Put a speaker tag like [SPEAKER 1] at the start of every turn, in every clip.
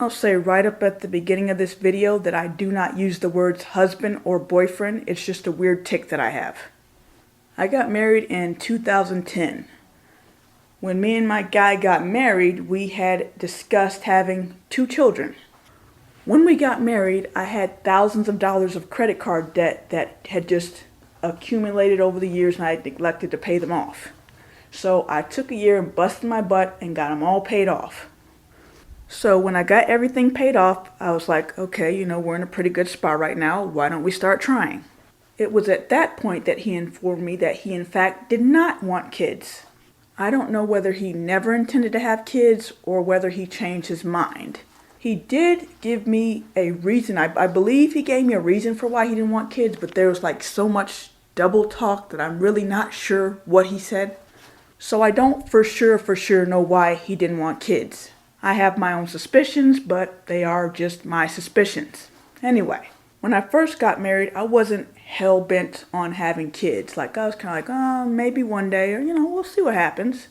[SPEAKER 1] I'll say right up at the beginning of this video that I do not use the words husband or boyfriend. It's just a weird tic that I have. I got married in 2010. When me and my guy got married, we had discussed having 2 children. When we got married, I had thousands of dollars of credit card debt that had just accumulated over the years and I had neglected to pay them off. So I took a year and busted my butt and got them all paid off. So when I got everything paid off, I was like, okay, we're in a pretty good spot right now. Why don't we start trying? It was at that point that he informed me that he in fact did not want kids. I don't know whether he never intended to have kids or whether he changed his mind. He did give me a reason. I believe he gave me a reason for why he didn't want kids, but there was like so much double talk that I'm really not sure what he said. So I don't for sure know why he didn't want kids. I have my own suspicions, but they are just my suspicions. Anyway, when I first got married, I wasn't hell-bent on having kids. I was kind of like, oh, maybe one day, or, we'll see what happens.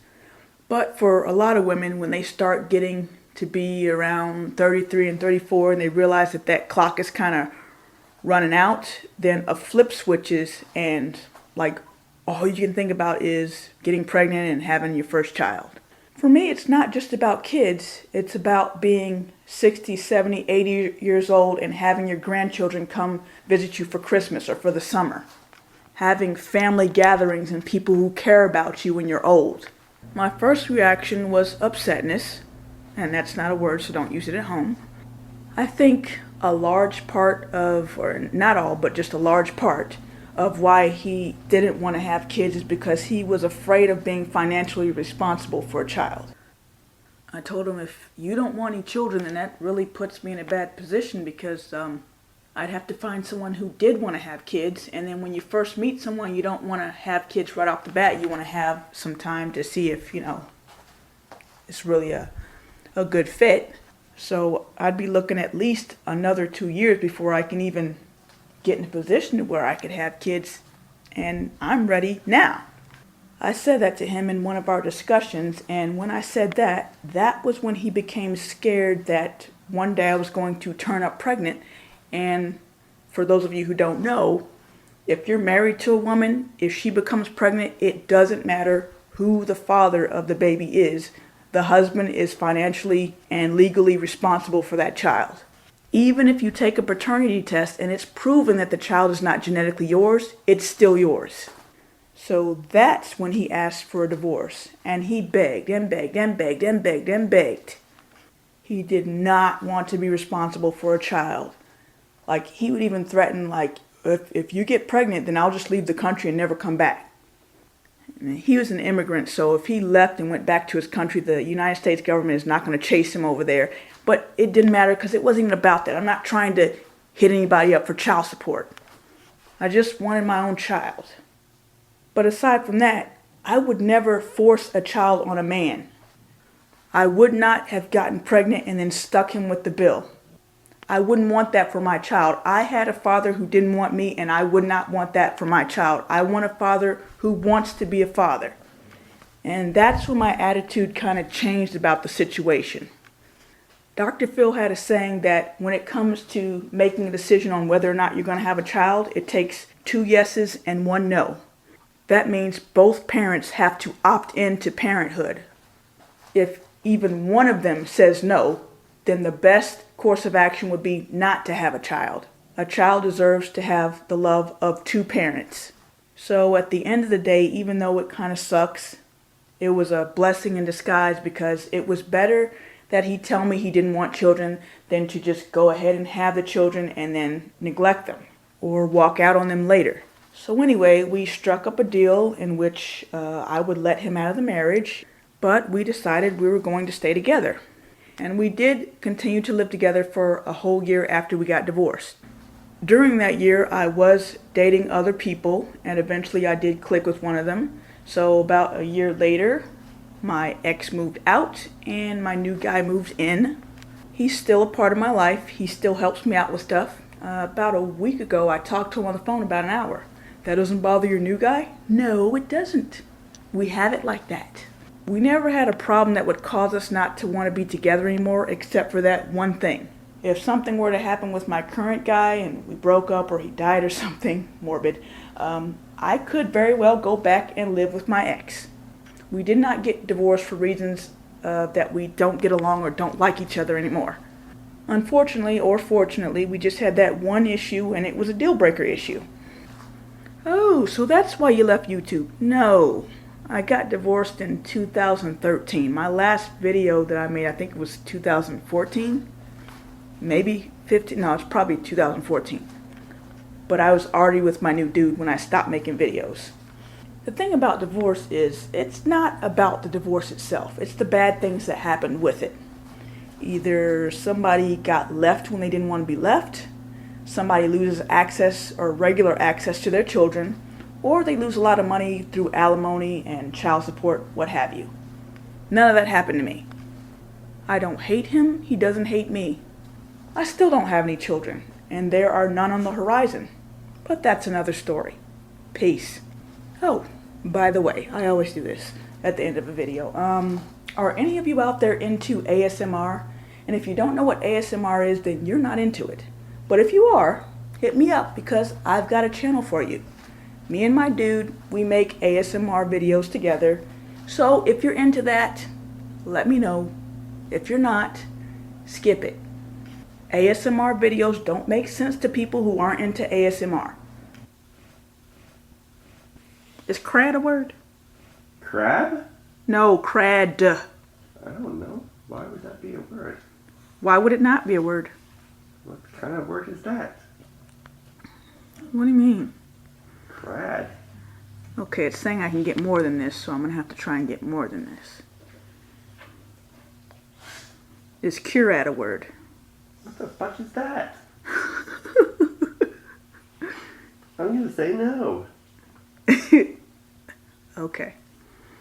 [SPEAKER 1] But for a lot of women, when they start getting to be around 33 and 34, and they realize that that clock is kind of running out, then a flip switches, and all you can think about is getting pregnant and having your first child. For me, it's not just about kids. It's about being 60, 70, 80 years old and having your grandchildren come visit you for Christmas or for the summer. Having family gatherings and people who care about you when you're old. My first reaction was upsetness, and that's not a word, so don't use it at home. I think a large part of, or not all, but just a large part of why he didn't want to have kids is because he was afraid of being financially responsible for a child. I told him, if you don't want any children, then that really puts me in a bad position because I'd have to find someone who did want to have kids, and then when you first meet someone, you don't want to have kids right off the bat. You want to have some time to see if, it's really a good fit. So I'd be looking at least another 2 years before I can even get in a position where I could have kids, and I'm ready now. I said that to him in one of our discussions, and when I said that, that was when he became scared that one day I was going to turn up pregnant. And for those of you who don't know, if you're married to a woman, if she becomes pregnant, it doesn't matter who the father of the baby is. The husband is financially and legally responsible for that child. Even if you take a paternity test and it's proven that the child is not genetically yours, it's still yours. So that's when he asked for a divorce. And he begged and begged and begged and begged and begged. He did not want to be responsible for a child. He would even threaten, if you get pregnant, then I'll just leave the country and never come back. He was an immigrant, so if he left and went back to his country, the United States government is not going to chase him over there. But it didn't matter because it wasn't even about that. I'm not trying to hit anybody up for child support. I just wanted my own child. But aside from that, I would never force a child on a man. I would not have gotten pregnant and then stuck him with the bill. I wouldn't want that for my child. I had a father who didn't want me, and I would not want that for my child. I want a father who wants to be a father. And that's when my attitude kind of changed about the situation. Dr. Phil had a saying that when it comes to making a decision on whether or not you're going to have a child, it takes 2 yeses and 1 no. That means both parents have to opt into parenthood. If even one of them says no, then the best course of action would be not to have a child. A child deserves to have the love of 2 parents. So at the end of the day, even though it kind of sucks, it was a blessing in disguise because it was better that he tell me he didn't want children than to just go ahead and have the children and then neglect them or walk out on them later. So anyway, we struck up a deal in which I would let him out of the marriage, but we decided we were going to stay together. And we did continue to live together for a whole year after we got divorced. During that year, I was dating other people, and eventually I did click with one of them. So about a year later, my ex moved out and my new guy moved in. He's still a part of my life. He still helps me out with stuff. About a week ago, I talked to him on the phone about an hour. That doesn't bother your new guy? No, it doesn't. We have it like that. We never had a problem that would cause us not to want to be together anymore, except for that one thing. If something were to happen with my current guy and we broke up or he died or something morbid, I could very well go back and live with my ex. We did not get divorced for reasons that we don't get along or don't like each other anymore. Unfortunately or fortunately, we just had that one issue and it was a deal breaker issue. Oh, so that's why you left YouTube. No, I got divorced in 2013. My last video that I made, I think it was 2014. Maybe 15, no, it's probably 2014. But I was already with my new dude when I stopped making videos. The thing about divorce is, it's not about the divorce itself. It's the bad things that happened with it. Either somebody got left when they didn't want to be left, somebody loses access or regular access to their children, or they lose a lot of money through alimony and child support, what have you. None of that happened to me. I don't hate him, he doesn't hate me. I still don't have any children, and there are none on the horizon. But that's another story. Peace. Oh, by the way, I always do this at the end of a video. Are any of you out there into ASMR? And if you don't know what ASMR is, then you're not into it. But if you are, hit me up because I've got a channel for you. Me and my dude, we make ASMR videos together. So if you're into that, let me know. If you're not, skip it. ASMR videos don't make sense to people who aren't into ASMR. Is crad a word?
[SPEAKER 2] Crab?
[SPEAKER 1] No, crad.
[SPEAKER 2] I don't know. Why would that be a word?
[SPEAKER 1] Why would it not be a word?
[SPEAKER 2] What kind of word is that?
[SPEAKER 1] What do you mean?
[SPEAKER 2] Crad.
[SPEAKER 1] Okay, it's saying I can get more than this, so I'm going to have to try and get more than this. Is curad a word?
[SPEAKER 2] What the fuck is that? I'm gonna say no.
[SPEAKER 1] Okay.